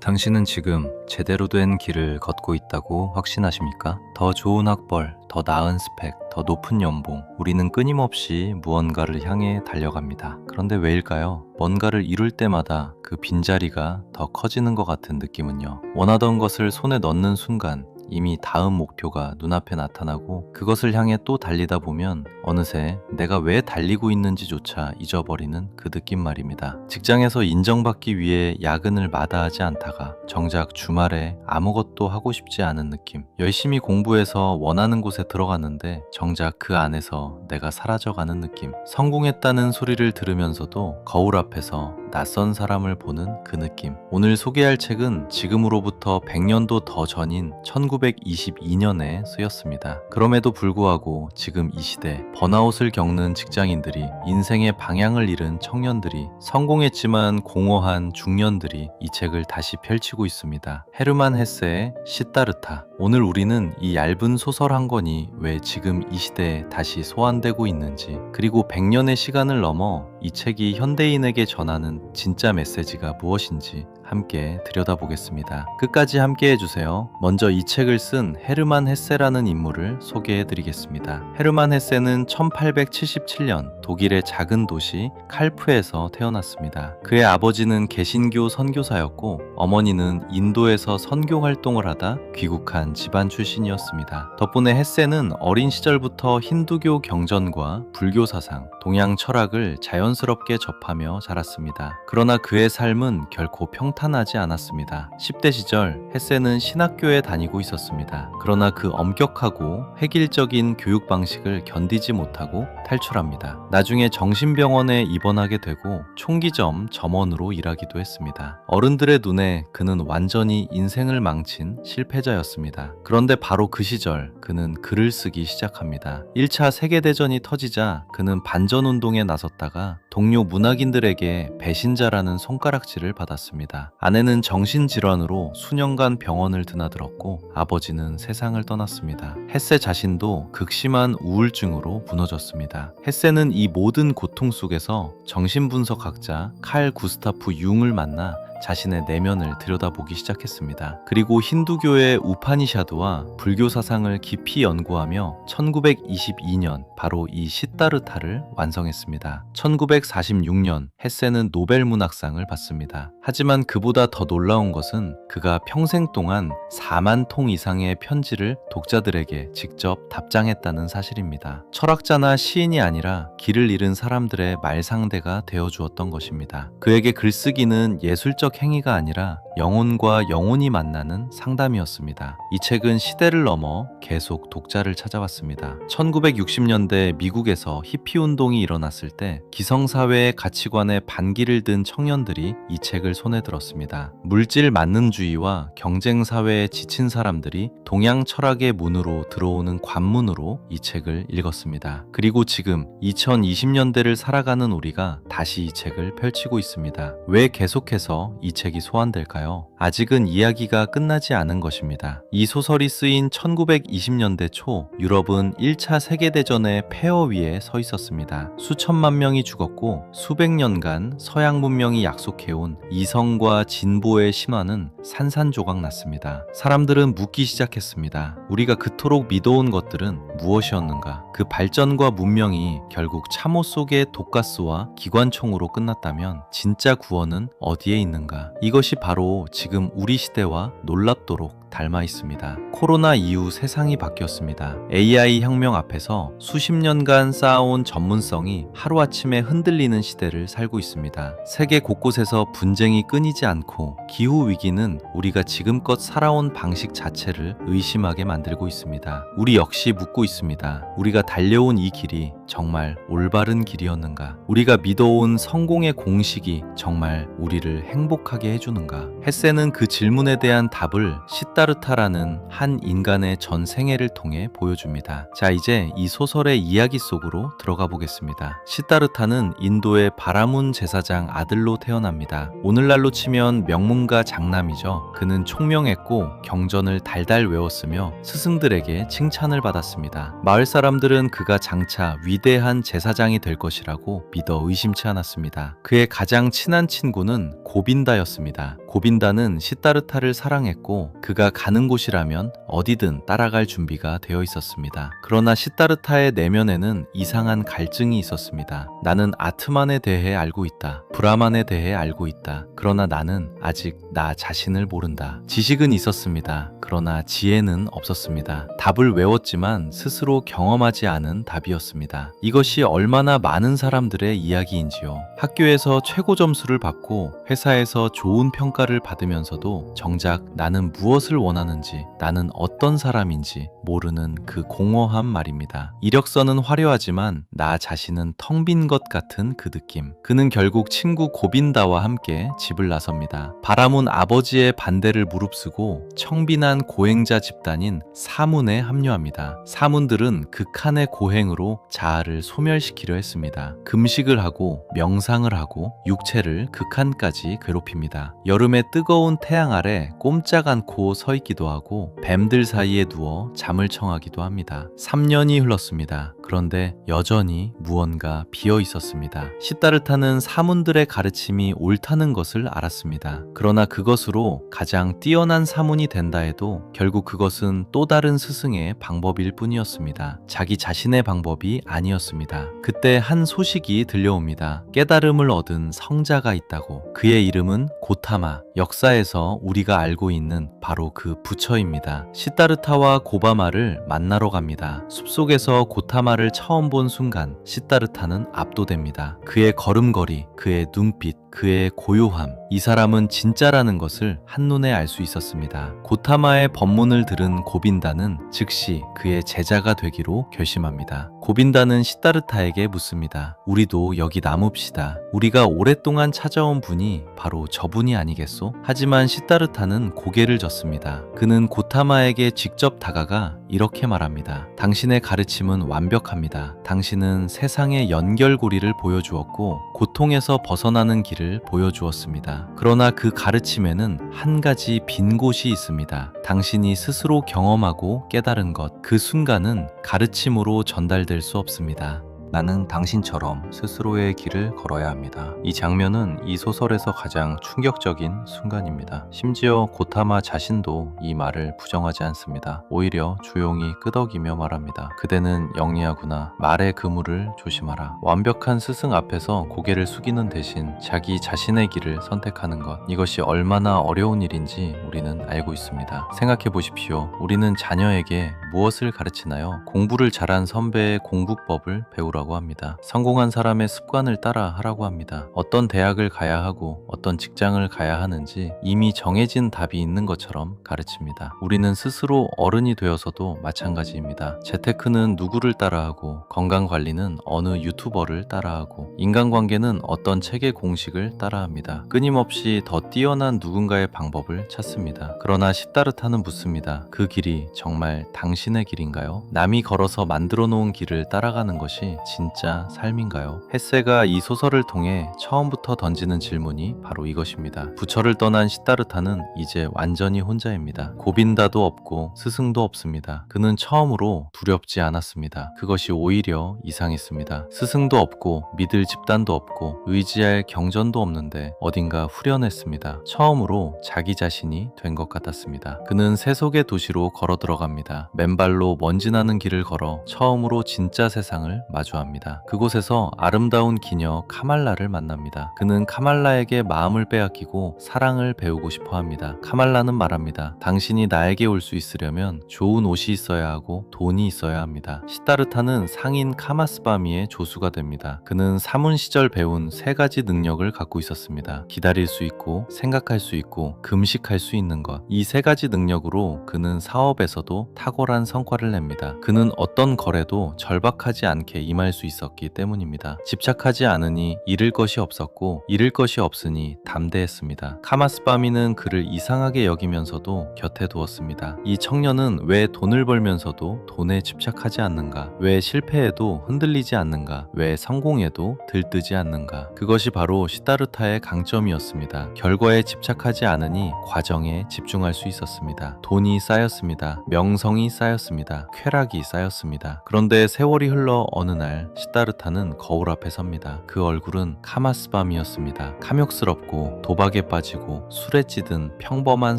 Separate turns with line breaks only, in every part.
당신은 지금 제대로 된 길을 걷고 있다고 확신하십니까? 더 좋은 학벌, 더 나은 스펙, 더 높은 연봉, 우리는 끊임없이 무언가를 향해 달려갑니다. 그런데 왜일까요? 뭔가를 이룰 때마다 그 빈자리가 더 커지는 것 같은 느낌은요. 원하던 것을 손에 넣는 순간 이미 다음 목표가 눈앞에 나타나고 그것을 향해 또 달리다 보면 어느새 내가 왜 달리고 있는지조차 잊어버리는 그 느낌 말입니다. 직장에서 인정받기 위해 야근을 마다하지 않다가 정작 주말에 아무것도 하고 싶지 않은 느낌. 열심히 공부해서 원하는 곳에 들어갔는데 정작 그 안에서 내가 사라져가는 느낌. 성공했다는 소리를 들으면서도 거울 앞에서 낯선 사람을 보는 그 느낌. 오늘 소개할 책은 지금으로부터 100년도 더 전인 1922년에 쓰였습니다. 그럼에도 불구하고 지금 이 시대 번아웃을 겪는 직장인들이, 인생의 방향을 잃은 청년들이, 성공했지만 공허한 중년들이 이 책을 다시 펼치고 있습니다. 헤르만 헤세의 시다르타. 오늘 우리는 이 얇은 소설 한 권이 왜 지금 이 시대에 다시 소환되고 있는지, 그리고 100년의 시간을 넘어 이 책이 현대인에게 전하는 진짜 메시지가 무엇인지 함께 들여다보겠습니다. 끝까지 함께 해주세요. 먼저 이 책을 쓴 헤르만 헤세라는 인물을 소개해드리겠습니다. 헤르만 헤세는 1877년 독일의 작은 도시 칼프에서 태어났습니다. 그의 아버지는 개신교 선교사였고 어머니는 인도에서 선교 활동을 하다 귀국한 집안 출신이었습니다. 덕분에 헤세는 어린 시절부터 힌두교 경전과 불교 사상, 동양 철학을 자연스럽게 접하며 자랐습니다. 그러나 그의 삶은 결코 평탄하지 않았습니다. 10대 시절 헤세는 신학교에 다니고 있었습니다. 그러나 그 엄격하고 획일적인 교육 방식을 견디지 못하고 탈출합니다. 나중에 정신병원에 입원하게 되고 총기점 점원으로 일하기도 했습니다. 어른들의 눈에 그는 완전히 인생을 망친 실패자였습니다. 그런데 바로 그 시절 그는 글을 쓰기 시작합니다. 1차 세계대전이 터지자 그는 반전운동에 나섰다가 동료 문학인들에게 배신자라는 손가락질을 받았습니다. 아내는 정신질환으로 수년간 병원을 드나들었고 아버지는 세상을 떠났습니다. 헤세 자신도 극심한 우울증으로 무너졌습니다. 헤세는 이 모든 고통 속에서 정신분석학자 칼 구스타프 융을 만나 자신의 내면을 들여다보기 시작했습니다. 그리고 힌두교의 우파니샤드와 불교 사상을 깊이 연구하며 1922년 바로 이 시다르타를 완성했습니다. 1946년 헤세는 노벨 문학상을 받습니다. 하지만 그보다 더 놀라운 것은 그가 평생 동안 4만 통 이상의 편지를 독자들에게 직접 답장했다는 사실입니다. 철학자나 시인이 아니라 길을 잃은 사람들의 말상대가 되어주었던 것입니다. 그에게 글쓰기는 예술적 행위가 아니라 영혼과 영혼이 만나는 상담이었습니다. 이 책은 시대를 넘어 계속 독자를 찾아왔습니다. 1960년대 미국에서 히피 운동이 일어났을 때 기성사회의 가치관에 반기를 든 청년들이 이 책을 손에 들었습니다. 물질 만능주의와 경쟁사회에 지친 사람들이 동양 철학의 문으로 들어오는 관문으로 이 책을 읽었습니다. 그리고 지금 2020년대를 살아가는 우리가 다시 이 책을 펼치고 있습니다. 왜 계속해서 이 책이 소환될까요? 아직은 이야기가 끝나지 않은 것입니다. 이 소설이 쓰인 1920년대 초 유럽은 1차 세계대전의 폐허 위에 서 있었습니다. 수천만 명이 죽었고 수백 년간 서양 문명이 약속해온 이성과 진보의 신화는 산산조각 났습니다. 사람들은 묻기 시작했습니다. 우리가 그토록 믿어온 것들은 무엇이었는가? 그 발전과 문명이 결국 참호 속의 독가스와 기관총으로 끝났다면 진짜 구원은 어디에 있는가? 이것이 바로 지금 우리 시대와 놀랍도록 닮아 있습니다. 코로나 이후 세상이 바뀌었습니다. AI 혁명 앞에서 수십 년간 쌓아온 전문성이 하루아침에 흔들리는 시대를 살고 있습니다. 세계 곳곳에서 분쟁이 끊이지 않고 기후위기는 우리가 지금껏 살아온 방식 자체를 의심하게 만들고 있습니다. 우리 역시 묻고 있습니다. 우리가 달려온 이 길이 정말 올바른 길이었는가? 우리가 믿어온 성공의 공식이 정말 우리를 행복하게 해주는가? 헤세는 그 질문에 대한 답을 시다르타라는 한 인간의 전 생애를 통해 보여줍니다. 자, 이제 이 소설의 이야기 속으로 들어가 보겠습니다. 시다르타는 인도의 바라문 제사장 아들로 태어납니다. 오늘날로 치면 명문가 장남이죠. 그는 총명했고 경전을 달달 외웠으며 스승들에게 칭찬을 받았습니다. 마을 사람들은 그가 장차 위대한 제사장이 될 것이라고 믿어 의심치 않았습니다. 그의 가장 친한 친구는 고빈다였습니다. 고빈다는 시다르타를 사랑했고 그가 가는 곳이라면 어디든 따라갈 준비가 되어 있었습니다. 그러나 시다르타의 내면에는 이상한 갈증이 있었습니다. 나는 아트만에 대해 알고 있다. 브라만에 대해 알고 있다. 그러나 나는 아직 나 자신을 모른다. 지식은 있었습니다. 그러나 지혜는 없었습니다. 답을 외웠지만 스스로 경험하지 않은 답이었습니다. 이것이 얼마나 많은 사람들의 이야기인지요. 학교에서 최고 점수를 받고 회사에서 좋은 평가를 받으면서도 정작 나는 무엇을 원하는지, 나는 어떤 사람인지 모르는 그 공허한 말입니다. 이력서는 화려하지만 나 자신은 텅 빈 것 같은 그 느낌. 그는 결국 친구 고빈다와 함께 집을 나섭니다. 바라문 아버지의 반대를 무릅쓰고 청빈한 고행자 집단인 사문에 합류합니다. 사문들은 극한의 고행으로 자아를 소멸시키려 했습니다. 금식을 하고 명상을 하고 육체를 극한까지 괴롭힙니다. 여름에 뜨거운 태양 아래 꼼짝 않고 서 있기도 하고 뱀들 사이에 누워 잠을 청하기도 합니다. 3년이 흘렀습니다. 그런데 여전히 무언가 비어 있었습니다. 시다르타는 사문들의 가르침이 옳다는 것을 알았습니다. 그러나 그것으로 가장 뛰어난 사문이 된다 해도 결국 그것은 또 다른 스승의 방법일 뿐이었습니다. 자기 자신의 방법이 아니었습니다. 그때 한 소식이 들려옵니다. 깨달음을 얻은 성자가 있다고. 그의 이름은 고타마, 역사에서 우리가 알고 있는 바로 그 부처입니다. 시다르타와 고바마를 만나러 갑니다. 숲속에서 고타마를 처음 본 순간 시다르타는 압도됩니다. 그의 걸음걸이, 그의 눈빛, 그의 고요함, 이 사람은 진짜라는 것을 한눈에 알 수 있었습니다. 고타마의 법문을 들은 고빈다는 즉시 그의 제자가 되기로 결심합니다. 고빈다는 시다르타에게 묻습니다. 우리도 여기 남읍시다. 우리가 오랫동안 찾아온 분이 바로 저분이 아니겠소? 하지만 시다르타는 고개를 젓습니다. 그는 고타마에게 직접 다가가 이렇게 말합니다. 당신의 가르침은 완벽합니다. 당신은 세상의 연결고리를 보여주었고 고통에서 벗어나는 길을 보여주었습니다. 그러나 그 가르침에는 한 가지 빈 곳이 있습니다. 당신이 스스로 경험하고 깨달은 것, 그 순간은 가르침으로 전달될 수 없습니다. 나는 당신처럼 스스로의 길을 걸어야 합니다. 이 장면은 이 소설에서 가장 충격적인 순간입니다. 심지어 고타마 자신도 이 말을 부정하지 않습니다. 오히려 조용히 끄덕이며 말합니다. 그대는 영리하구나. 말의 그물을 조심하라. 완벽한 스승 앞에서 고개를 숙이는 대신 자기 자신의 길을 선택하는 것. 이것이 얼마나 어려운 일인지 우리는 알고 있습니다. 생각해 보십시오. 우리는 자녀에게 무엇을 가르치나요? 공부를 잘한 선배의 공부법을 배우라고 합니다. 성공한 사람의 습관을 따라 하라고 합니다. 어떤 대학을 가야 하고 어떤 직장을 가야 하는지 이미 정해진 답이 있는 것처럼 가르칩니다. 우리는 스스로 어른이 되어서도 마찬가지입니다. 재테크는 누구를 따라하고 건강관리는 어느 유튜버를 따라하고 인간관계는 어떤 책의 공식을 따라합니다. 끊임없이 더 뛰어난 누군가의 방법을 찾습니다. 그러나 시다르타는 묻습니다. 그 길이 정말 당신의 길인가요? 남이 걸어서 만들어 놓은 길을 따라가는 것이 진짜 삶인가요? 헤세가 이 소설을 통해 처음부터 던지는 질문이 바로 이것입니다. 부처를 떠난 시다르타는 이제 완전히 혼자입니다. 고빈다도 없고 스승도 없습니다. 그는 처음으로 두렵지 않았습니다. 그것이 오히려 이상했습니다. 스승도 없고 믿을 집단도 없고 의지할 경전도 없는데 어딘가 후련했습니다. 처음으로 자기 자신이 된 것 같았습니다. 그는 세속의 도시로 걸어 들어갑니다. 맨발로 먼지 나는 길을 걸어 처음으로 진짜 세상을 마주합니다. 그곳에서 아름다운 기녀 카말라를 만납니다. 그는 카말라에게 마음을 빼앗기고 사랑을 배우고 싶어 합니다. 카말라는 말합니다. 당신이 나에게 올 수 있으려면 좋은 옷이 있어야 하고 돈이 있어야 합니다. 시다르타는 상인 카마스바미의 조수가 됩니다. 그는 사문 시절 배운 세 가지 능력을 갖고 있었습니다. 기다릴 수 있고 생각할 수 있고 금식할 수 있는 것. 이 세 가지 능력으로 그는 사업에서도 탁월한 성과를 냅니다. 그는 어떤 거래도 절박하지 않게 임할 수 있었기 때문입니다. 집착하지 않으니 잃을 것이 없었고 잃을 것이 없으니 담대했습니다. 카마스바미는 그를 이상하게 여기면서도 곁에 두었습니다. 이 청년은 왜 돈을 벌면서도 돈에 집착하지 않는가? 왜 실패해도 흔들리지 않는가? 왜 성공해도 들뜨지 않는가? 그것이 바로 시다르타의 강점이었습니다. 결과에 집착하지 않으니 과정에 집중할 수 있었습니다. 돈이 쌓였습니다. 명성이 쌓였습니다. 쾌락이 쌓였습니다. 그런데 세월이 흘러 어느 날 날 시다르타는 거울 앞에 섭니다. 그 얼굴은 카마스밤이었습니다. 탐욕스럽고 도박에 빠지고 술에 찌든 평범한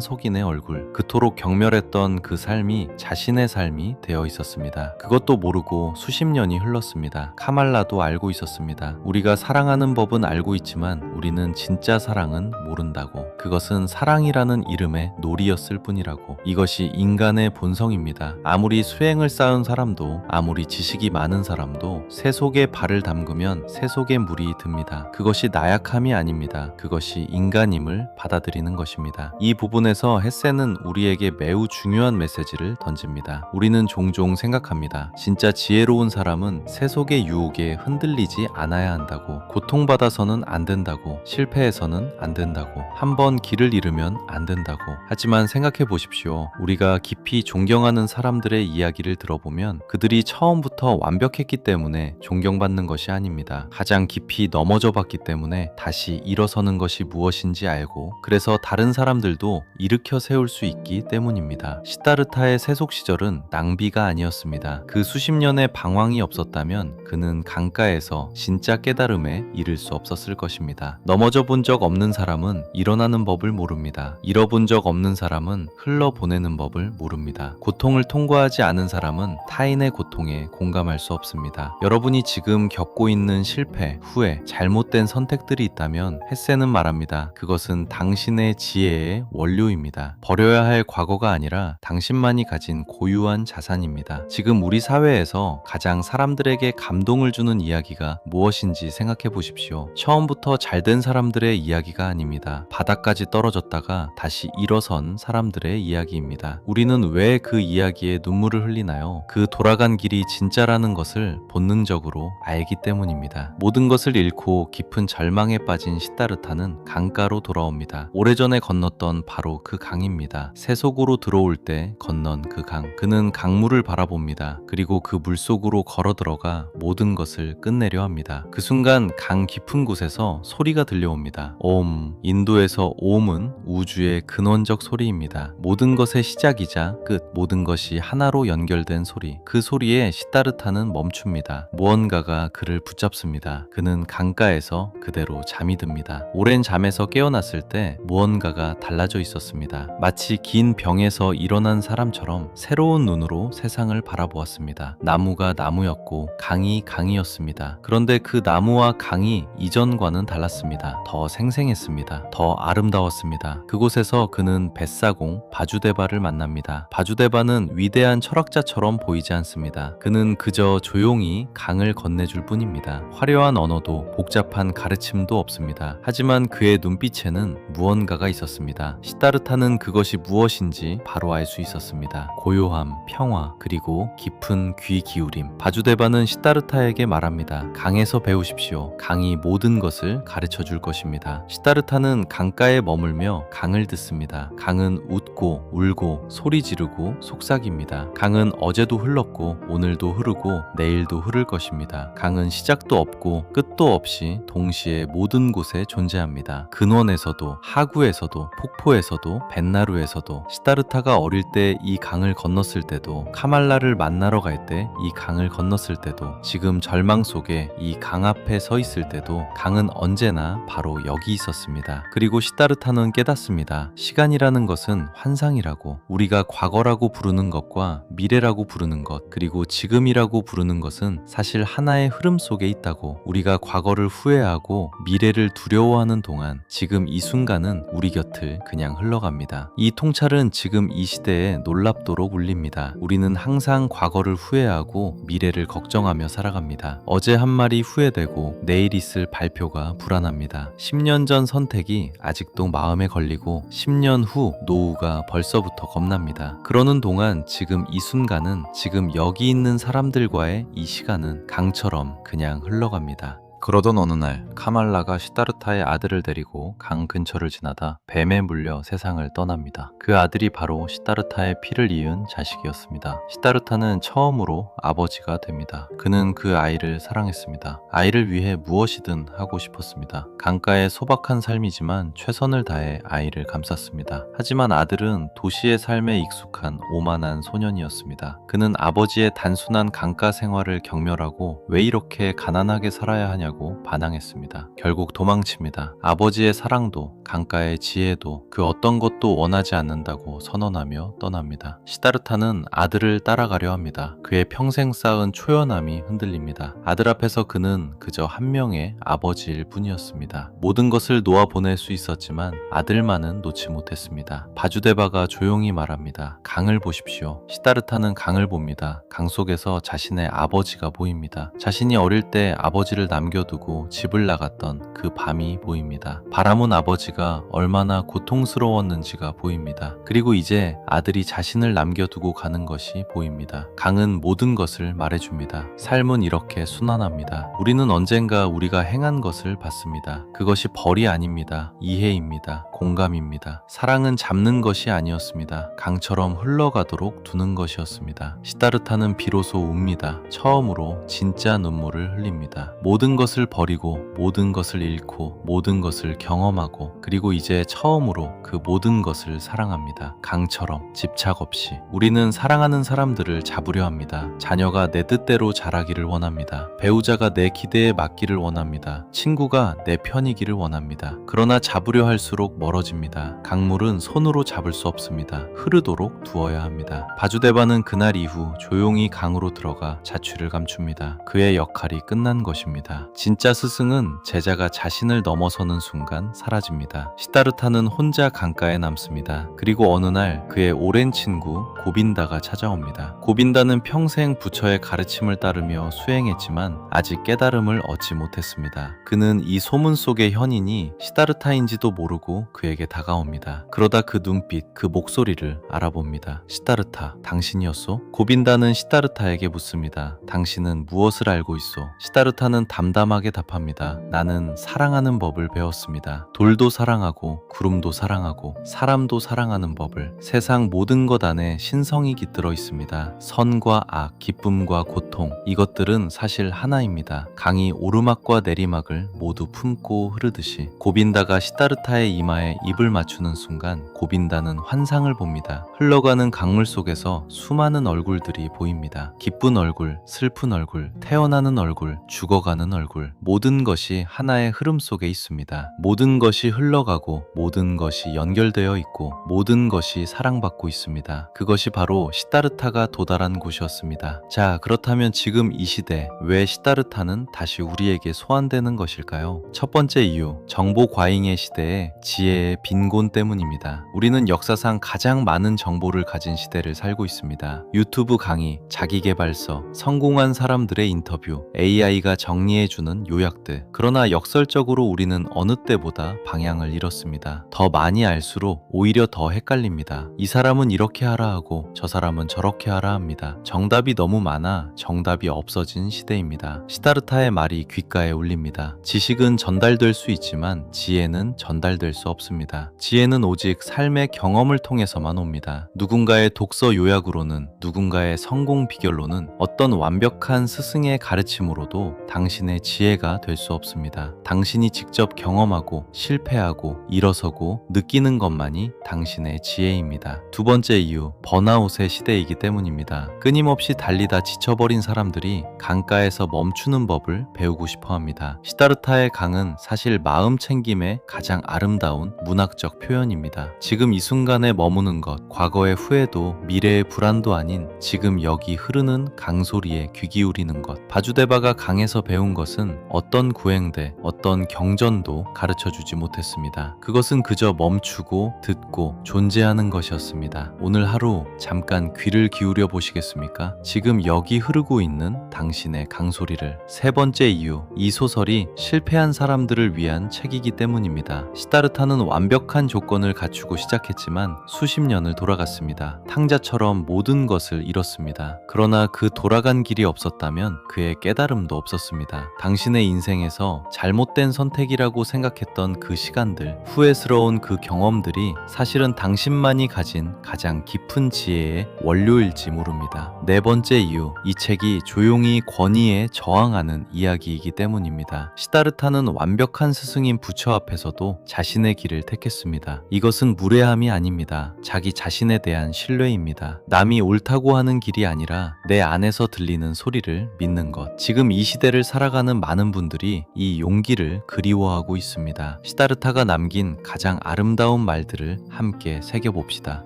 속인의 얼굴. 그토록 경멸했던 그 삶이 자신의 삶이 되어 있었습니다. 그것도 모르고 수십 년이 흘렀습니다. 카말라도 알고 있었습니다. 우리가 사랑하는 법은 알고 있지만 우리는 진짜 사랑은 모른다고. 그것은 사랑이라는 이름의 놀이였을 뿐이라고. 이것이 인간의 본성입니다. 아무리 수행을 쌓은 사람도, 아무리 지식이 많은 사람도 새 속에 발을 담그면 새 속에 물이 듭니다. 그것이 나약함이 아닙니다. 그것이 인간임을 받아들이는 것입니다. 이 부분에서 헤세는 우리에게 매우 중요한 메시지를 던집니다. 우리는 종종 생각합니다. 진짜 지혜로운 사람은 새 속의 유혹에 흔들리지 않아야 한다고. 고통받아서는 안 된다고. 실패해서는 안 된다고. 한번 길을 잃으면 안 된다고. 하지만 생각해 보십시오. 우리가 깊이 존경하는 사람들의 이야기를 들어보면 그들이 처음부터 완벽했기 때문에 존경받는 것이 아닙니다. 가장 깊이 넘어져 봤기 때문에 다시 일어서는 것이 무엇인지 알고, 그래서 다른 사람들도 일으켜 세울 수 있기 때문입니다. 시다르타의 세속 시절은 낭비가 아니었습니다. 그 수십 년의 방황이 없었다면 그는 강가에서 진짜 깨달음에 이를 수 없었을 것입니다. 넘어져 본 적 없는 사람은 일어나는 법을 모릅니다. 잃어본 적 없는 사람은 흘러보내는 법을 모릅니다. 고통을 통과하지 않은 사람은 타인의 고통에 공감할 수 없습니다. 여러분이 지금 겪고 있는 실패, 후회, 잘못된 선택들이 있다면 헤세는 말합니다. 그것은 당신의 지혜의 원료입니다. 버려야 할 과거가 아니라 당신만이 가진 고유한 자산입니다. 지금 우리 사회에서 가장 사람들에게 감동을 주는 이야기가 무엇인지 생각해 보십시오. 처음부터 잘된 사람들의 이야기가 아닙니다. 바닥까지 떨어졌다가 다시 일어선 사람들의 이야기입니다. 우리는 왜 그 이야기에 눈물을 흘리나요? 그 돌아간 길이 진짜라는 것을 본능적으로 알기 때문입니다. 모든 것을 잃고 깊은 절망에 빠진 시다르타는 강가로 돌아옵니다. 오래전에 건넜던 바로 그 강입니다. 세속으로 들어올 때 건넌 그 강. 그는 강물을 바라봅니다. 그리고 그 물속으로 걸어 들어가 모든 것을 끝내려 합니다. 그 순간 강 깊은 곳에서 소리가 들려옵니다. 옴. 인도에서 옴은 우주의 근원적 소리입니다. 모든 것의 시작이자 끝, 모든 것이 하나로 연결된 소리. 그 소리에 시다르타는 멈춥니다. 무언가가 그를 붙잡습니다. 그는 강가에서 그대로 잠이 듭니다. 오랜 잠에서 깨어났을 때 무언가가 달라져 있었습니다. 마치 긴 병에서 일어난 사람처럼 새로운 눈으로 세상을 바라보았습니다. 나무가 나무였고 강이 강이었습니다. 그런데 그 나무와 강이 이전과는 달랐습니다. 더 생생했습니다. 더 아름다웠습니다. 그곳에서 그는 뱃사공 바주데바를 만납니다. 바주데바는 위대한 철학자처럼 보이지 않습니다. 그는 그저 조용히 강을 건네줄 뿐입니다. 화려한 언어도 복잡한 가르침도 없습니다. 하지만 그의 눈빛에는 무언가가 있었습니다. 시다르타는 그것이 무엇인지 바로 알 수 있었습니다. 고요함, 평화, 그리고 깊은 귀 기울임. 바주데바는 시다르타에게 말합니다. 강에서 배우십시오. 강이 모든 것을 가르쳐 줄 것입니다. 시다르타는 강가에 머물며 강을 듣습니다. 강은 웃고 울고 소리 지르고 속삭입니다. 강은 어제도 흘렀고 오늘도 흐르고 내일도 흐를 것입니다. 강은 시작도 없고 끝도 없이 동시에 모든 곳에 존재합니다. 근원에서도 하구에서도 폭포에서도 뱃나루에서도. 시다르타가 어릴 때 이 강을 건넜을 때도, 카말라를 만나러 갈 때 이 강을 건넜을 때도, 지금 절망 속에 이 강 앞에 서 있을 때도 강은 언제나 바로 여기 있었습니다. 그리고 시다르타는 깨닫습니다. 시간이라는 것은 환상이라고. 우리가 과거라고 부르는 것과 미래라고 부르는 것, 그리고 지금이라고 부르는 것은 사실 하나의 흐름 속에 있다고. 우리가 과거를 후회하고 미래를 두려워하는 동안 지금 이 순간은 우리 곁을 그냥 흘러갑니다. 이 통찰은 지금 이 시대에 놀랍도록 울립니다. 우리는 항상 과거를 후회하고 미래를 걱정하며 살아갑니다. 어제 한 말이 후회되고 내일 있을 발표가 불안합니다. 10년 전 선택이 아직도 마음에 걸리고 10년 후 노후가 벌써부터 겁납니다. 그러는 동안 지금 이 순간은, 지금 여기 있는 사람들과의 이 시간은 강처럼 그냥 흘러갑니다. 그러던 어느 날 카말라가 시다르타의 아들을 데리고 강 근처를 지나다 뱀에 물려 세상을 떠납니다. 그 아들이 바로 시다르타의 피를 이은 자식이었습니다. 시다르타는 처음으로 아버지가 됩니다. 그는 그 아이를 사랑했습니다. 아이를 위해 무엇이든 하고 싶었습니다. 강가의 소박한 삶이지만 최선을 다해 아이를 감쌌습니다. 하지만 아들은 도시의 삶에 익숙한 오만한 소년이었습니다. 그는 아버지의 단순한 강가 생활을 경멸하고 왜 이렇게 가난하게 살아야 하냐고 반항했습니다. 결국 도망칩니다. 아버지의 사랑도 강가의 지혜도 그 어떤 것도 원하지 않는다고 선언하며 떠납니다. 시다르타는 아들을 따라가려 합니다. 그의 평생 쌓은 초연함이 흔들립니다. 아들 앞에서 그는 그저 한 명의 아버지일 뿐이었습니다. 모든 것을 놓아 보낼 수 있었지만 아들만은 놓지 못했습니다. 바주데바가 조용히 말합니다. 강을 보십시오. 시다르타는 강을 봅니다. 강 속에서 자신의 아버지가 보입니다. 자신이 어릴 때 아버지를 남겨두고 집을 나갔던 그 밤이 보입니다. 바람은 아버지가 얼마나 고통스러웠는지가 보입니다. 그리고 이제 아들이 자신을 남겨두고 가는 것이 보입니다. 강은 모든 것을 말해줍니다. 삶은 이렇게 순환합니다. 우리는 언젠가 우리가 행한 것을 받습니다. 그것이 벌이 아닙니다. 이해입니다. 공감입니다. 사랑은 잡는 것이 아니었습니다. 강처럼 흘러가도록 두는 것이었습니다. 시다르타는 비로소 웁니다. 처음으로 진짜 눈물을 흘립니다. 모든 것을 버리고 모든 것을 잃고 모든 것을 경험하고 그리고 이제 처음으로 그 모든 것을 사랑합니다. 강처럼 집착 없이. 우리는 사랑하는 사람들을 잡으려 합니다. 자녀가 내 뜻대로 자라기를 원합니다. 배우자가 내 기대에 맞기를 원합니다. 친구가 내 편이기를 원합니다. 그러나 잡으려 할수록 멀어집니다. 강물은 손으로 잡을 수 없습니다. 흐르도록 두어야 합니다. 바주데바는 그날 이후 조용히 강으로 들어가 자취를 감춥니다. 그의 역할이 끝난 것입니다. 진짜 스승은 제자가 자신을 넘어서는 순간 사라집니다. 시다르타는 혼자 강가에 남습니다. 그리고 어느 날 그의 오랜 친구 고빈다가 찾아옵니다. 고빈다는 평생 부처의 가르침을 따르며 수행했지만 아직 깨달음을 얻지 못했습니다. 그는 이 소문 속의 현인이 시다르타인지도 모르고 그에게 다가옵니다. 그러다 그 눈빛, 그 목소리를 알아봅니다. 시다르타, 당신이었소? 고빈다는 시다르타에게 묻습니다. 당신은 무엇을 알고 있소? 시다르타는 담담하게 답합니다. 나는 사랑하는 법을 배웠습니다. 돌도 사랑하고 구름도 사랑하고 사람도 사랑하는 법을. 세상 모든 것 안에 신성이 깃들어 있습니다. 선과 악, 기쁨과 고통, 이것들은 사실 하나입니다. 강이 오르막과 내리막을 모두 품고 흐르듯이. 고빈다가 시다르타의 이마에 입을 맞추는 순간 고빈다는 환상을 봅니다. 흘러가는 강물 속에서 수많은 얼굴들이 보입니다. 기쁜 얼굴, 슬픈 얼굴, 태어나는 얼굴, 죽어가는 얼굴. 모든 것이 하나의 흐름 속에 있습니다. 모든 것이 흘러가고 모든 것이 연결되어 있고 모든 것이 사랑받고 있습니다. 그것이 바로 시다르타가 도달한 곳이었습니다. 자, 그렇다면 지금 이 시대 왜 시다르타는 다시 우리에게 소환되는 것일까요? 첫 번째 이유, 정보 과잉의 시대에 지혜의 빈곤 때문입니다. 우리는 역사상 가장 많은 정보를 가진 시대를 살고 있습니다. 유튜브 강의, 자기계발서, 성공한 사람들의 인터뷰, AI가 정리해주는 요약들. 그러나 역설적으로 우리는 어느 때보다 방향을 잃었습니다. 더 많이 알수록 오히려 더 헷갈립니다. 이 사람은 이렇게 하라 하고 저 사람은 저렇게 하라 합니다. 정답이 너무 많아 정답이 없어진 시대입니다. 시다르타의 말이 귓가에 울립니다. 지식은 전달될 수 있지만 지혜는 전달될 수 없습니다. 지혜는 오직 삶의 경험을 통해서만 옵니다. 누군가의 독서 요약으로는, 누군가의 성공 비결로는, 어떤 완벽한 스승의 가르침으로도 당신의 지혜가 될 수 없습니다. 당신이 직접 경험하고 실패하고 일어서고 느끼는 것만이 당신의 지혜입니다. 두 번째 이유, 번아웃의 시대이기 때문입니다. 끊임없이 달리다 지쳐버린 사람들이 강가에서 멈추는 법을 배우고 싶어 합니다. 시다르타의 강은 사실 마음 챙김의 가장 아름다운 문학적 표현입니다. 지금 이 순간에 머무는 것, 과거의 후회도 미래의 불안도 아닌 지금 여기 흐르는 강소리에 귀 기울이는 것. 바주데바가 강에서 배운 것은 어떤 구행대, 어떤 경전도 가르쳐주지 못했습니다. 그것은 그저 멈추고 듣고 존재하는 것이었습니다. 오늘 하루 잠깐 귀를 기울여 보시겠습니까? 지금 여기 흐르고 있는 당신의 강소리를. 세 번째 이유, 이 소설이 실패한 사람들을 위한 책이기 때문입니다. 시다르타는 완벽한 조건을 갖추고 시작했지만 수십 년을 돌아갔습니다. 탕자처럼 모든 것을 잃었습니다. 그러나 그 돌아간 길이 없었다면 그의 깨달음도 없었습니다. 당신의 인생에서 잘못된 선택이라고 생각했던 그 시간들, 후회스러운 그 경험들이 사실은 당신만이 가진 가장 깊은 지혜의 원료일지 모릅니다. 네 번째 이유, 이 책이 조용히 권위에 저항하는 이야기이기 때문입니다. 시다르타는 완벽한 스승인 부처 앞에서도 자신의 길을 택했습니다. 이것은 무례함이 아닙니다. 자기 자신에 대한 신뢰입니다. 남이 옳다고 하는 길이 아니라 내 안에서 들리는 소리를 믿는 것. 지금 이 시대를 살아가는 많은 분들이 이 용기를 그리워하고 있습니다. 시다르타가 남긴 가장 아름다운 말들을 함께 새겨봅시다.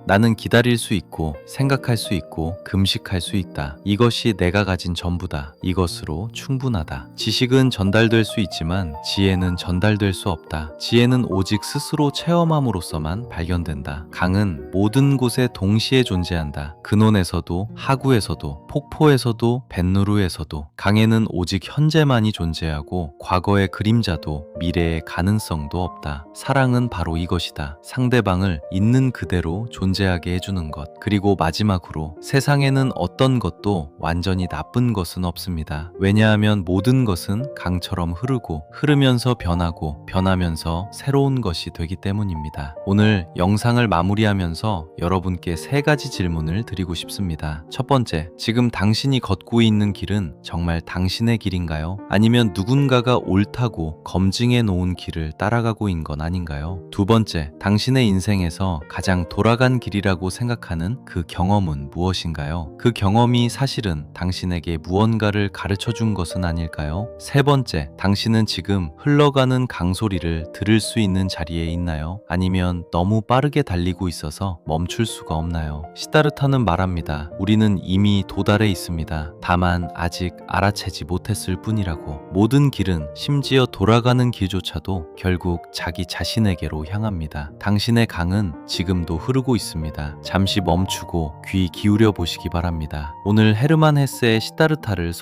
나는 기다릴 수 있고 생각할 수 있고 금식할 수 있다. 이것이 내가 가진 전부다. 이것으로 충분하다. 지식은 전달될 수 있지만 지혜는 전달될 수 없다. 지혜는 오직 스스로 체험함으로써만 발견된다. 강은 모든 곳에 동시에 존재한다. 근원에서도 하구에서도 폭포에서도 뱃누르에서도. 강에는 오직 현재만이 존재하고 과거의 그림자도 미래의 가능성도 없다. 사랑은 바로 이것이다. 상대방을 있는 그대로 존재하게 해주는 것. 그리고 마지막으로 세상에는 어떤 것도 완전히 나쁜 것은 없습니다. 왜냐하면 모든 것은 강처럼 흐르고 흐르면서 변하고 변하면서 새로운 것이 되기 때문입니다. 오늘 영상을 마무리하면서 여러분께 세 가지 질문을 드리고 싶습니다. 첫 번째, 지금 당신이 걷고 있는 길은 정말 당신의 길인가요? 아니면 누군가가 옳다고 검증해 놓은 길을 따라가고 있는 건 아닌가요? 두 번째, 당신의 인생에서 가장 돌아간 길이라고 생각하는 그 경험은 무엇인가요? 그 경험이 사실은 당신에게 무언가를 가르쳐 준 것은 아닐까요? 세 번째, 당신은 지금 흘러가는 강소리를 들을 수 있는 자리에 있나요? 아니면 너무 빠르게 달리고 있어서 멈출 수가 없나요? 시다르타는 말합니다. 우리는 이미 도달해 있습니다. 다만 아직 알아채지 못했을 뿐이라고. 모든 길은, 심지어 돌아가는 길조차도 결국 자기 자신에게로 향합니다. 당신의 강은 지금도 흐르고 있습니다. 잠시 멈추고 귀 기울여 보시기 바랍니다. 오늘 헤르만 헤세의 시다르타를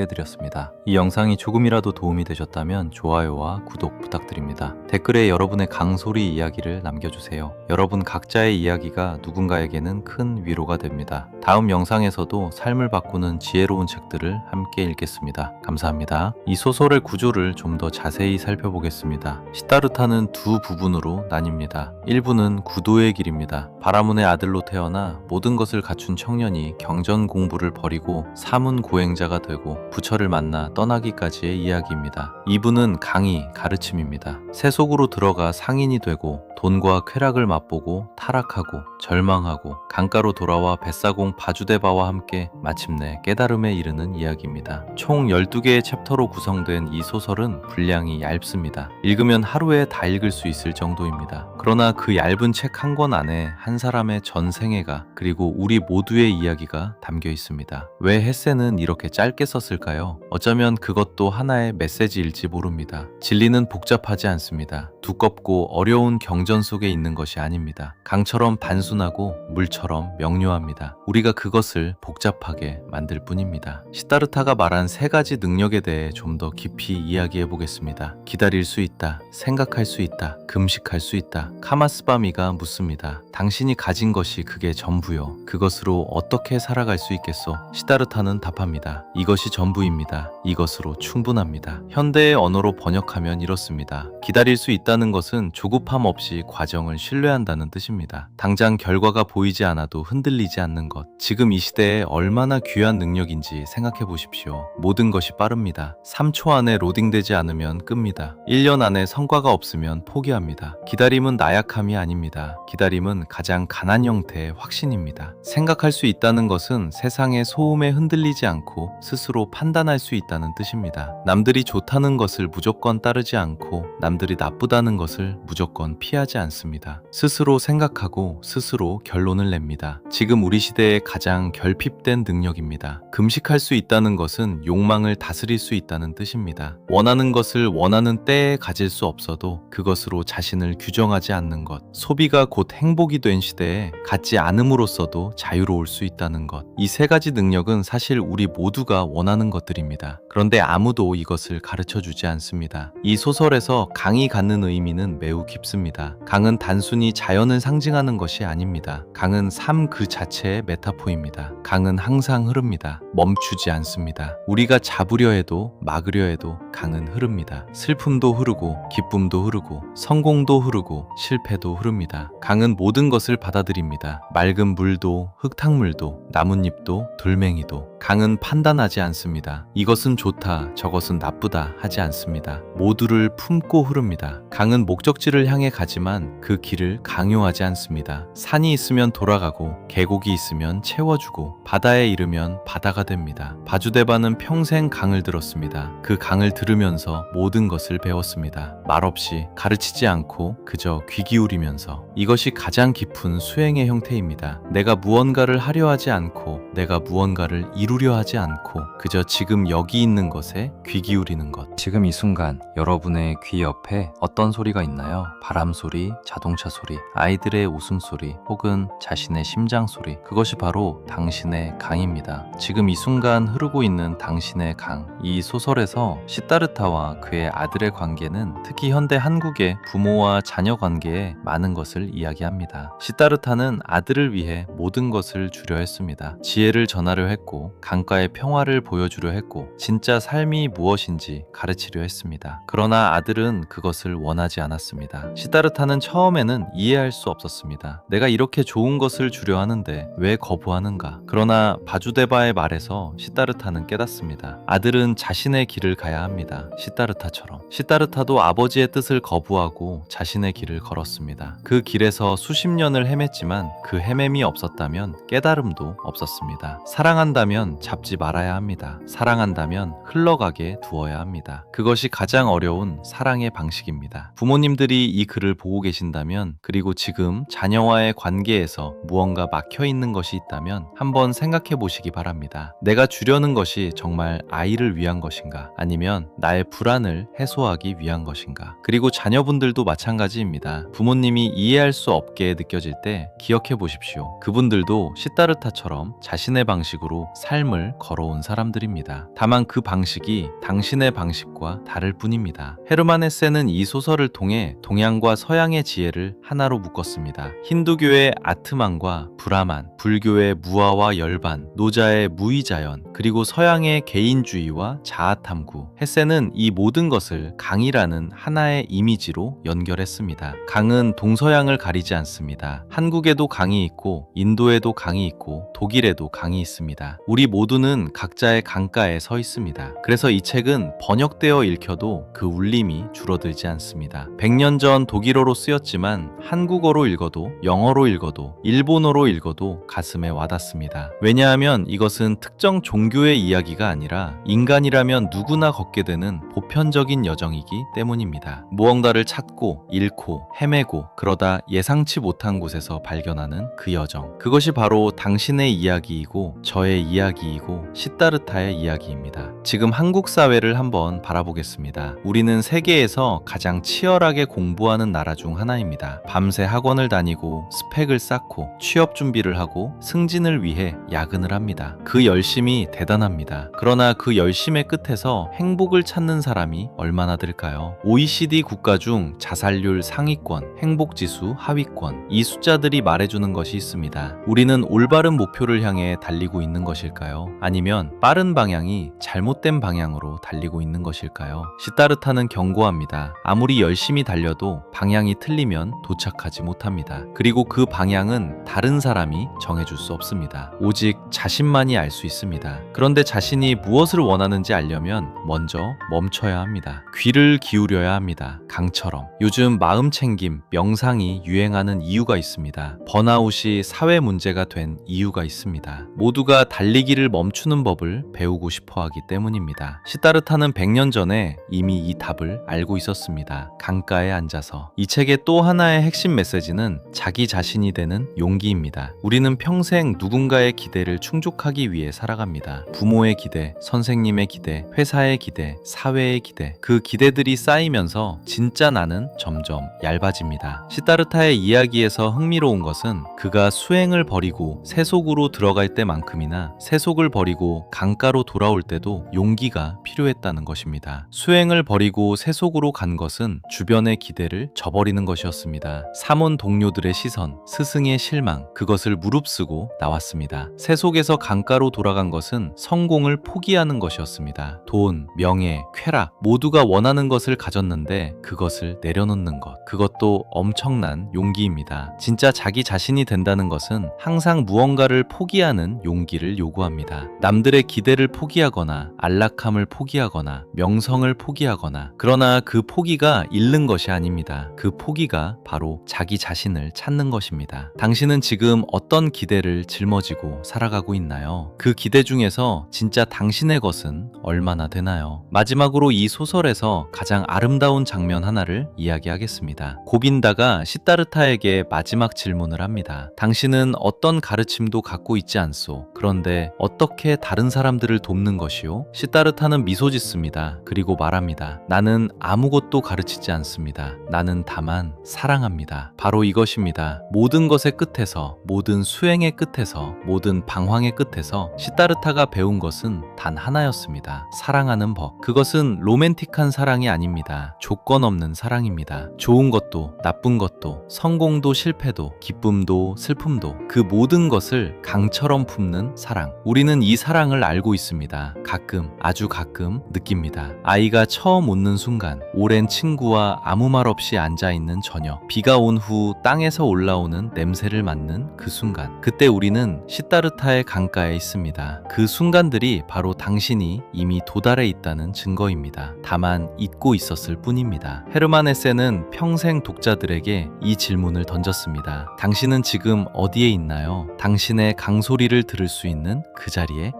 소개해드렸습니다. 이 영상이 조금이라도 도움이 되셨다면 좋아요와 구독 부탁드립니다. 댓글에 여러분의 강소리 이야기를 남겨주세요. 여러분 각자의 이야기가 누군가에게는 큰 위로가 됩니다. 다음 영상에서도 삶을 바꾸는 지혜로운 책들을 함께 읽겠습니다. 감사합니다. 이 소설의 구조를 좀 더 자세히 살펴보겠습니다. 시다르타는 두 부분으로 나뉩니다. 1부는 구도의 길입니다. 바라문의 아들로 태어나 모든 것을 갖춘 청년이 경전 공부를 버리고 사문 고행자가 되고 부처를 만나 떠나기까지의 이야기입니다. 2부는 강의, 가르침입니다. 세속으로 들어가 상인이 되고 돈과 쾌락을 맛보고 타락하고 절망하고 강가로 돌아와 뱃사공 바주대바와 함께 마침내 깨달음에 이르는 이야기입니다. 총 12개의 챕터로 구성된 이 소설은 분량이 얇습니다. 읽으면 하루에 다 읽을 수 있을 정도입니다. 그러나 그 얇은 책 한 권 안에 한 사람의 전생애가 그리고 우리 모두의 이야기가 담겨 있습니다. 왜 헤세는 이렇게 짧게 썼을까요? 어쩌면 그것도 하나의 메시지일지 모릅니다. 진리는 복잡하지 않습니다. 두껍고 어려운 경전 속에 있는 것이 아닙니다. 강처럼 단순하고 물처럼 명료합니다. 우리가 그것을 복잡하게 만들 뿐입니다. 시다르타가 말한 세 가지 능력에 대해 좀 더 깊이 이야기해 보겠습니다. 기다릴 수 있다. 생각할 수 있다. 금식할 수 있다. 카마스바미가 묻습니다. 당신이 가진 것이 그게 전부요. 그것으로 어떻게 살아갈 수 있겠소? 시다르타는 답합니다. 이것이 전부입니다. 이것으로 충분합니다. 현대의 언어로 번역하면 이렇습니다. 기다릴 수 있다는 것은 조급함 없이 과정을 신뢰한다는 뜻입니다. 당장 결과가 보이지 않아도 흔들리지 않는 것. 지금 이 시대에 얼마나 귀한 능력인지 생각해 보십시오. 모든 것이 빠릅니다. 3초 안에 로딩되지 않으면 끕니다. 1년 안에 성과가 없으면 포기합니다. 기다림은 나약함이 아닙니다. 기다림은 가장 강한 형태의 확신입니다. 생각할 수 있다는 것은 세상의 소음에 흔들리지 않고 스스로 판단할 수 있다는 뜻입니다. 남들이 좋다는 것을 무조건 따르지 않고 남들이 나쁘다는 것을 무조건 피하지 않습니다. 스스로 생각하고 스스로 결론을 냅니다. 지금 우리 시대의 가장 결핍된 능력입니다. 금식할 수 있다는 것은 욕망을 다스릴 수 있다는 뜻입니다. 원하는 것을 원하는 때에 가질 수 없어도 그것으로 자신을 규정하지 않는 것. 소비가 곧 행복이 능력이 된 시대에 갖지 않음으로써도 자유로울 수 있다는 것. 이 세 가지 능력은 사실 우리 모두가 원하는 것들입니다. 그런데 아무도 이것을 가르쳐 주지 않습니다. 이 소설에서 강이 갖는 의미는 매우 깊습니다. 강은 단순히 자연을 상징하는 것이 아닙니다. 강은 삶 그 자체의 메타포입니다. 강은 항상 흐릅니다. 멈추지 않습니다. 우리가 잡으려 해도 막으려 해도 강은 흐릅니다. 슬픔도 흐르고 기쁨도 흐르고 성공도 흐르고 실패도 흐릅니다. 강은 모든 것을 받아들입니다. 맑은 물도 흙탕물도 나뭇잎도 돌멩이도. 강은 판단하지 않습니다. 이것은 좋다, 저것은 나쁘다 하지 않습니다. 모두를 품고 흐릅니다. 강은 목적지를 향해 가지만 그 길을 강요하지 않습니다. 산이 있으면 돌아가고 계곡이 있으면 채워주고 바다에 이르면 바다가 됩니다. 바주대바는 평생 강을 들었습니다. 그 강을 들으면서 모든 것을 배웠습니다. 말없이 가르치지 않고 그저 귀 기울이면서. 이것이 가장 깊은 수행의 형태입니다. 내가 무언가를 하려 하지 않고 내가 무언가를 이루려 하지 않고 그저 지금 여기 있는 것에 귀 기울이는 것. 지금 이 순간 여러분의 귀 옆에 어떤 소리가 있나요? 바람 소리, 자동차 소리, 아이들의 웃음소리 혹은 자신의 심장 소리. 그것이 바로 당신의 강입니다. 지금 이 순간 흐르고 있는 당신의 강. 이 소설에서 시다르타와 그의 아들의 관계는 특히 현대 한국의 부모와 자녀 관계에 많은 것을 이야기합니다. 시다르타는 아들을 위해 모든 것을 주려 했습니다. 지혜를 전하려 했고 강가의 평화를 보여주려 했고 진짜 삶이 무엇인지 가르치려 했습니다. 그러나 아들은 그것을 원하지 않았습니다. 시다르타는 처음에는 이해할 수 없었습니다. 내가 이렇게 좋은 것을 주려 하는데 왜 거부하는가? 그러나 바주데바의 말에서 시다르타는 깨닫습니다. 아들은 자신의 길을 가야 합니다. 시다르타처럼. 시다르타도 아버지의 뜻을 거부하고 자신의 길을 걸었습니다. 그 길에서 수십 년을 헤맸지만 그 헤맴이 없었다면 깨달음도 없었습니다. 사랑한다면 잡지 말아야 합니다. 사랑한다면 흘러가게 두어야 합니다. 그것이 가장 어려운 사랑의 방식입니다. 부모님들이 이 글을 보고 계신다면 그리고 지금 자녀와의 관계에서 무언가 막혀 있는 것이 있다면 한번 생각해 보시기 바랍니다. 내가 주려는 것이 정말 아이를 위한 것인가? 아니면 나의 불안을 해소하기 위한 것인가? 그리고 자녀분들도 마찬가지입니다. 부모님이 이해할 수 없게 느껴질 때 기억해 보십시오. 그분들도 시다르타처럼 자신의 방식으로 삶을 걸어온 사람들입니다. 다만 그 방식이 당신의 방식과 다를 뿐입니다. 헤르만 헤세는 이 소설을 통해 동양과 서양의 지혜를 하나로 묶었습니다. 힌두교의 아트만과 브라만, 불교의 무아와 열반, 노자의 무의자연, 그리고 서양의 개인주의와 자아탐구. 헤세는 이 모든 것을 강이라는 하나의 이미지로 연결했습니다. 강은 동서양을 가리지 않습니다. 한국에도 강이 있고 인도에도 강이 있고 독일에도 강이 있습니다. 우리 모두는 각자의 강가에 서 있습니다. 그래서 이 책은 번역되어 읽혀도 그 울림이 줄어들지 않습니다. 100년 전 독일어로 쓰였지만 한국어로 읽어도 영어로 읽어도 일본어로 읽어도 가슴에 와닿습니다. 왜냐하면 이것은 특정 종교의 이야기가 아니라 인간이라면 누구나 걷게 되는 보편적인 여정이기 때문입니다. 무언가를 찾고 잃고 헤매고 그러다 예상치 못한 곳에서 발견하는 그 여정. 그것이 바로 당신의 이야기이고 저의 이야기이고 시다르타의 이야기입니다. 지금 한국 사회를 한번 바라보겠습니다. 우리는 세계에서 가장 치열하게 공부하는 나라 중 하나입니다. 밤새 학원을 다니고 스펙을 쌓고 취업 준비를 하고 승진을 위해 야근을 합니다. 그 열심이 대단합니다. 그러나 그 열심의 끝에서 행복을 찾는 사람이 얼마나 될까요? OECD 국가 중 자살률 상위권, 행복지수 하위권, 이 숫자들이 말해주는 것이 있습니다. 우리는 올바른 목표를 향해 달리고 있는 것일까요? 아니면 빠른 방향이 잘못된 방향으로 달리고 있는 것일까요? 시다르타는 경고합니다. 아무리 열심히 달려도 방향이 틀리면 도착하지 못합니다. 그리고 그 방향은 다른 사람이 정해줄 수 없습니다. 오직 자신만이 알 수 있습니다. 그런데 자신이 무엇을 원하는지 알려면 먼저 멈춰야 합니다. 귀를 기울여야 합니다. 강처럼. 요즘 마음챙김, 명상이 유행하는 이유가 있습니다. 번아웃이 사회 문제가 된 이유가 있습니다. 모두가 달리기를 용기를 멈추는 법을 배우고 싶어 하기 때문입니다. 시다르타는 100년 전에 이미 이 답을 알고 있었습니다. 강가에 앉아서. 이 책의 또 하나의 핵심 메시지는 자기 자신이 되는 용기입니다. 우리는 평생 누군가의 기대를 충족하기 위해 살아갑니다. 부모의 기대, 선생님의 기대, 회사의 기대, 사회의 기대. 그 기대들이 쌓이면서 진짜 나는 점점 얇아집니다. 시다르타의 이야기에서 흥미로운 것은 그가 수행을 버리고 세속으로 들어갈 때만큼이나 세속을 버리고 강가로 돌아올 때도 용기가 필요했다는 것입니다. 수행을 버리고 세속으로 간 것은 주변의 기대를 저버리는 것이었습니다. 사문 동료들의 시선, 스승의 실망, 그것을 무릅쓰고 나왔습니다. 세속에서 강가로 돌아간 것은 성공을 포기하는 것이었습니다. 돈, 명예, 쾌락, 모두가 원하는 것을 가졌는데 그것을 내려놓는 것. 그것도 엄청난 용기입니다. 진짜 자기 자신이 된다는 것은 항상 무언가를 포기하는 용기를 요구합니다. 남들의 기대를 포기하거나 안락함을 포기하거나 명성을 포기하거나, 그러나 그 포기가 잃는 것이 아닙니다. 그 포기가 바로 자기 자신을 찾는 것입니다. 당신은 지금 어떤 기대를 짊어지고 살아가고 있나요? 그 기대 중에서 진짜 당신의 것은 얼마나 되나요? 마지막으로 이 소설에서 가장 아름다운 장면 하나를 이야기하겠습니다. 고빈다가 시다르타에게 마지막 질문을 합니다. 당신은 어떤 가르침도 갖고 있지 않소. 그런데 어떻게 다른 사람들을 돕는 것이요? 시다르타는 미소 짓습니다. 그리고 말합니다. 나는 아무것도 가르치지 않습니다. 나는 다만 사랑합니다. 바로 이것입니다. 모든 것의 끝에서, 모든 수행의 끝에서, 모든 방황의 끝에서 시다르타가 배운 것은 단 하나였습니다. 사랑하는 법. 그것은 로맨틱한 사랑이 아닙니다. 조건 없는 사랑입니다. 좋은 것도 나쁜 것도, 성공도 실패도, 기쁨도 슬픔도, 그 모든 것을 강처럼 품는 사랑. 우리는 이 사랑을 알고 있습니다. 가끔, 아주 가끔 느낍니다. 아이가 처음 웃는 순간, 오랜 친구와 아무 말 없이 앉아있는 저녁, 비가 온 후 땅에서 올라오는 냄새를 맡는 그 순간, 그때 우리는 시다르타의 강가에 있습니다. 그 순간들이 바로 당신이 이미 도달해 있다는 증거입니다. 다만 잊고 있었을 뿐입니다. 헤르만 헤세는 평생 독자들에게 이 질문을 던졌습니다. 당신은 지금 어디에 있나요? 당신의 강소리를 들을 수 있는 그 자리에